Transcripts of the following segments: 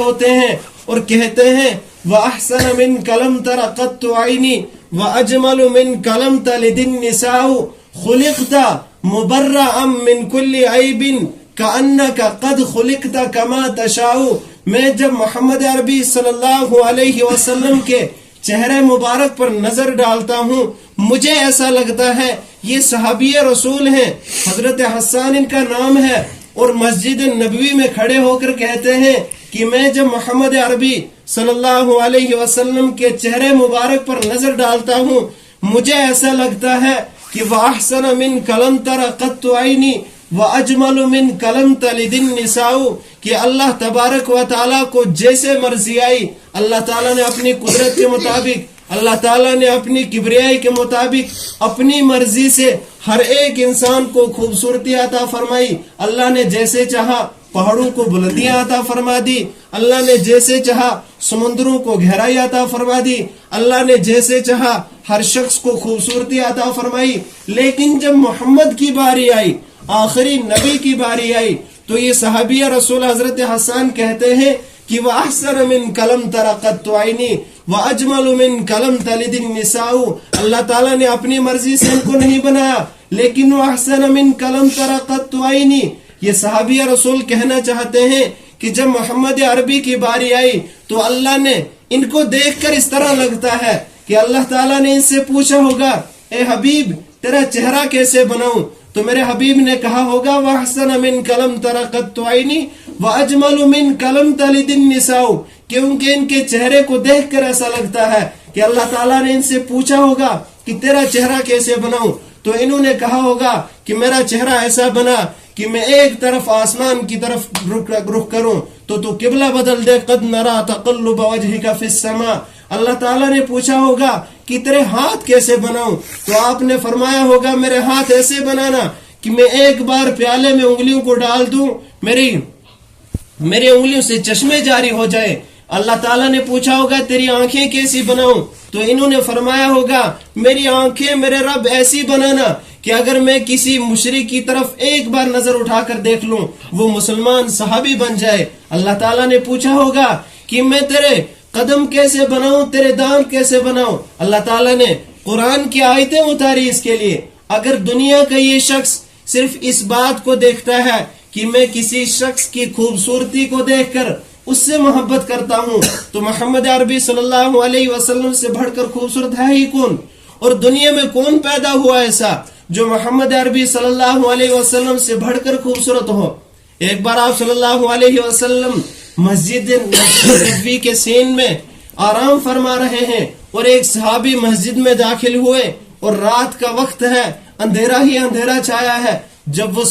ہوتے ہیں اور کہتے ہیں وَأَحْسَنَ مِنْكَ لَمْ تَرَ قَطُّ عَيْنِي وَأَجْمَلُ مِنْكَ لَمْ تَلِدِ النِّسَاءُ خُلِقْتَ مُبَرَّأً مِنْ كُلِّ عَيْبٍ كَأَنَّكَ قَدْ خُلِقْتَ كَمَا تَشَاءُ. میں جب محمد عربی صلی اللہ علیہ وسلم کے چہرے مبارک پر نظر ڈالتا ہوں مجھے ایسا لگتا ہے یہ صحابی رسول ہیں، حضرت حسان ان کا نام ہے، اور مسجد نبوی میں کھڑے ہو کر کہتے ہیں کہ میں جب محمد عربی صلی اللہ علیہ وسلم کے چہرے مبارک پر نظر ڈالتا ہوں مجھے ایسا لگتا ہے کہ وَأَحْسَنَ مِنْكَ لَمْ تَرَ قَطُّ عَيْنِي وَأَجْمَلُ مِنْكَ لَمْ تَلِدِ النِّسَاءُ. کہ اللہ تبارک و تعالیٰ کو جیسے مرضی آئی، اللہ تعالیٰ نے اپنی قدرت کے مطابق، اللہ تعالیٰ نے اپنی کبریائی کے مطابق اپنی مرضی سے ہر ایک انسان کو خوبصورتی عطا فرمائی. اللہ نے جیسے چاہا پہاڑوں کو بلندیاں عطا فرما دی، اللہ نے جیسے چاہا سمندروں کو گہرائی عطا فرما دی، اللہ نے جیسے چاہا ہر شخص کو خوبصورتی عطا فرمائی. لیکن جب محمد کی باری آئی، آخری نبی کی باری آئی، تو یہ صحابی رسول حضرت حسان کہتے ہیں کہ وَأَحْسَنَ مِنْكَ لَمْ تَرَ قَطُّ عَيْنِي وَأَجْمَلُ مِنْكَ لَمْ تَلِدِ النِّسَاءُ. اللہ تعالیٰ نے اپنی مرضی سے ان کو نہیں بنایا، لیکن وَأَحْسَنَ مِنْكَ لَمْ تَرَ قَطُّ عَيْنِي. یہ صحابی رسول کہنا چاہتے ہیں کہ جب محمد عربی کی باری آئی تو اللہ نے ان کو دیکھ کر اس طرح لگتا ہے کہ اللہ تعالیٰ نے ان سے پوچھا ہوگا اے حبیب تیرا چہرہ کیسے بناؤں، تو میرے حبیب نے کہا ہوگا وَأَحْسَنَ مِنْكَ لَمْ تَرَ قَطُّ عَيْنِي وَأَجْمَلُ مِنْكَ لَمْ تَلِدِ النِّسَاءُ. کیونکہ ان کے چہرے کو دیکھ کر ایسا لگتا ہے کہ اللہ تعالیٰ نے ان سے پوچھا ہوگا کہ تیرا چہرہ کیسے بناؤں، تو انہوں نے کہا ہوگا کہ میرا چہرہ ایسا بنا کہ میں ایک طرف آسمان کی طرف رخ کروں تو قبلہ بدل دے. قد نرا تقلب وجهك في السماء. اللہ تعالیٰ نے پوچھا ہوگا کہ تیرے ہاتھ کیسے بناؤں، تو آپ نے فرمایا ہوگا میرے ہاتھ ایسے بنانا کہ میں ایک بار پیالے میں انگلیوں کو ڈال دوں میری انگلیوں سے چشمے جاری ہو جائے. اللہ تعالیٰ نے پوچھا ہوگا تیری آنکھیں کیسی بناؤں، تو انہوں نے فرمایا ہوگا میری آنکھیں میرے رب ایسی بنانا کہ اگر میں کسی مشرک کی طرف ایک بار نظر اٹھا کر دیکھ لوں وہ مسلمان صحابی بن جائے. اللہ تعالیٰ نے پوچھا ہوگا کہ میں تیرے قدم کیسے بناؤں، تیرے دانت کیسے بناؤں. اللہ تعالیٰ نے قرآن کی آیتیں اتاری اس کے لیے. اگر دنیا کا یہ شخص صرف اس بات کو دیکھتا ہے کہ میں کسی شخص کی خوبصورتی کو دیکھ کر اس سے محبت کرتا ہوں تو محمد عربی صلی اللہ علیہ وسلم سے بڑھ کر خوبصورت ہے ہی کون، اور دنیا میں کون پیدا ہوا ایسا جو محمد عربی صلی اللہ علیہ وسلم سے بڑھ کر خوبصورت ہو. ایک بار آپ صلی اللہ علیہ وسلم مسجد نبوی کے سین میں آرام فرما رہے ہیں اور ایک صحابی مسجد میں داخل ہوئے اور رات کا وقت ہے، اندھیرا ہی اندھیرا چھایا ہے. جب وہ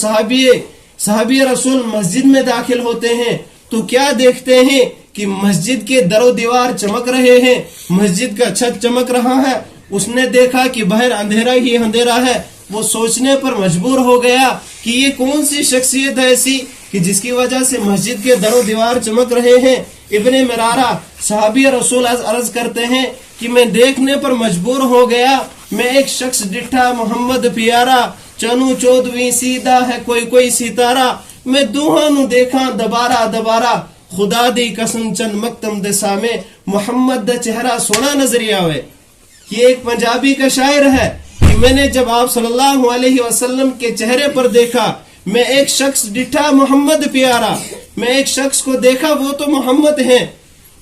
صحابی رسول مسجد میں داخل ہوتے ہیں تو کیا دیکھتے ہیں کہ مسجد کے در و دیوار چمک رہے ہیں، مسجد کا چھت چمک رہا ہے. اس نے دیکھا کہ باہر اندھیرا ہی اندھیرا ہے. وہ سوچنے پر مجبور ہو گیا کہ یہ کون سی شخصیت ہے ایسی کہ جس کی وجہ سے مسجد کے در و دیوار چمک رہے ہیں. ابن مرارہ صحابی رسول عرض کرتے ہیں کہ میں دیکھنے پر مجبور ہو گیا، میں ایک شخص ڈٹھا محمد پیارا چنو چودویں سیدھا ہے کوئی ستارہ. میں دوہاں نو دیکھاں دبارہ خدا دی قسم چند مکتم دے سامے محمد دا چہرہ سونا نظری آوے. یہ ایک پنجابی کا شاعر ہے کہ میں نے جب آپ صلی اللہ علیہ وسلم کے چہرے پر دیکھا، میں ایک شخص ڈٹھا محمد پیارا، میں ایک شخص کو دیکھا وہ تو محمد ہیں،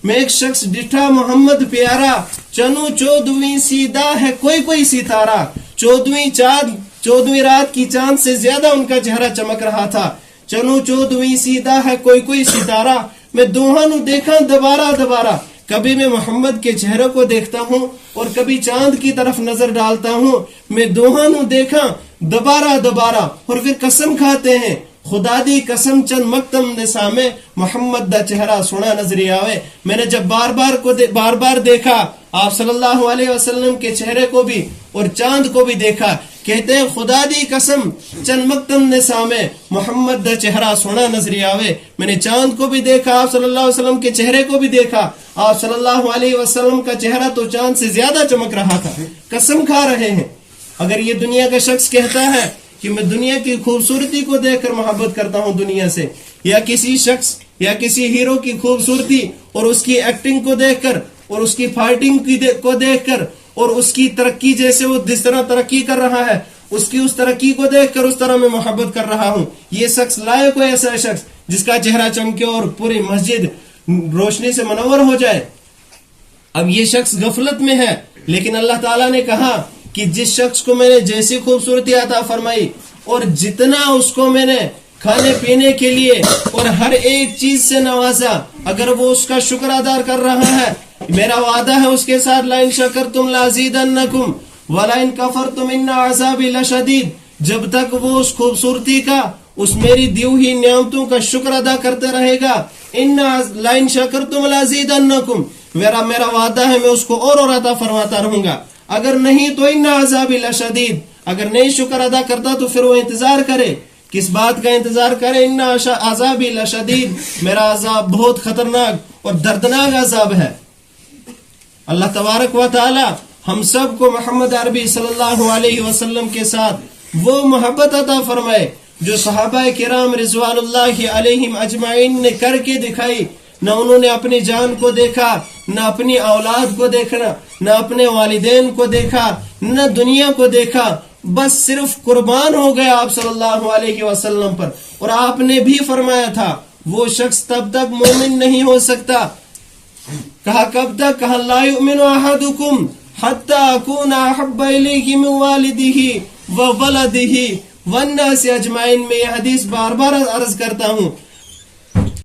میں ایک شخص ڈٹھا محمد پیارا چنو چودویں سیدھا ہے کوئی ستارہ. چودویں رات کی چاند سے زیادہ ان کا چہرہ چمک رہا تھا. چنو چودویں سیدھا ہے کوئی ستارہ. میں دوہاں نو دیکھا دبارہ. کبھی میں محمد کے چہرے کو دیکھتا ہوں اور کبھی چاند کی طرف نظر ڈالتا ہوں. میں دوہاں نو دیکھا دبارہ اور پھر قسم کھاتے ہیں خدا دی قسم چند مکتم نسا میں محمد دا چہرہ سونا نظری آوے. میں نے جب بار بار دیکھا آپ صلی اللہ علیہ وسلم کے چہرے کو بھی اور چاند کو بھی دیکھا. کہتے ہیں خدا دی قسم چند مکتم نسا میں محمد دا چہرہ سونا نظری آوے. میں نے چاند کو بھی دیکھا، آپ صلی اللہ علیہ وسلم کے چہرے کو بھی دیکھا. آپ صلی اللہ علیہ وسلم کا چہرہ تو چاند سے زیادہ چمک رہا تھا. قسم کھا رہے ہیں. اگر یہ دنیا کا شخص کہتا ہے کہ میں دنیا کی خوبصورتی کو دیکھ کر محبت کرتا ہوں دنیا سے، یا کسی شخص یا کسی ہیرو کی خوبصورتی اور اس کی ایکٹنگ کو دیکھ کر اور اس کی فائٹنگ کو دیکھ کر اور اس کی ترقی جیسے وہ جس طرح ترقی کر رہا ہے اس کی اس ترقی کو دیکھ کر اس طرح میں محبت کر رہا ہوں. یہ شخص لائق ہو ایسا شخص جس کا چہرہ چمکے اور پوری مسجد روشنی سے منور ہو جائے. اب یہ شخص غفلت میں ہے، لیکن اللہ تعالیٰ نے کہا کہ جس شخص کو میں نے جیسی خوبصورتی عطا فرمائی اور جتنا اس کو میں نے کھانے پینے کے لیے اور ہر ایک چیز سے نوازا، اگر وہ اس کا شکر ادا کر رہا ہے، میرا وعدہ ہے اس کے ساتھ لَإِن شَكَرْتُمْ لَأَزِيدَنَّكُمْ وَلَإِن كَفَرْتُمْ إِنَّ عَذَابِي لَشَدِيدٌ. جب تک وہ اس خوبصورتی کا اس میری دی ہوئی نعمتوں کا شکر ادا کرتے رہے گا، لَإِن شَكَرْتُمْ لَأَزِيدَنَّكُمْ، میرا وعدہ ہے میں اس کو اور عطا فرماتا رہوں گا. اگر نہیں تو ان عذابی لشدید، اگر نہیں شکر ادا کرتا تو پھر وہ انتظار کرے. کس بات کا انتظار کرے؟ ان عذابی لشدید، میرا عذاب بہت خطرناک اور دردناک عذاب ہے. اللہ تبارک و تعالی ہم سب کو محمد عربی صلی اللہ علیہ وسلم کے ساتھ وہ محبت عطا فرمائے جو صحابہ کرام رضوان اللہ علیہم اجمعین نے کر کے دکھائی. نہ انہوں نے اپنی جان کو دیکھا، نہ اپنی اولاد کو دیکھنا، نہ اپنے والدین کو دیکھا، نہ دنیا کو دیکھا، بس صرف قربان ہو گیا آپ صلی اللہ علیہ وسلم پر. اور آپ نے بھی فرمایا تھا وہ شخص تب تک مومن نہیں ہو سکتا. کہا کب تک؟ کہا لا یؤمن احدکم حتی اکون احب الیہ من والدہ وولدہ والناس اجمعین. میں یہ حدیث بار بار عرض کرتا ہوں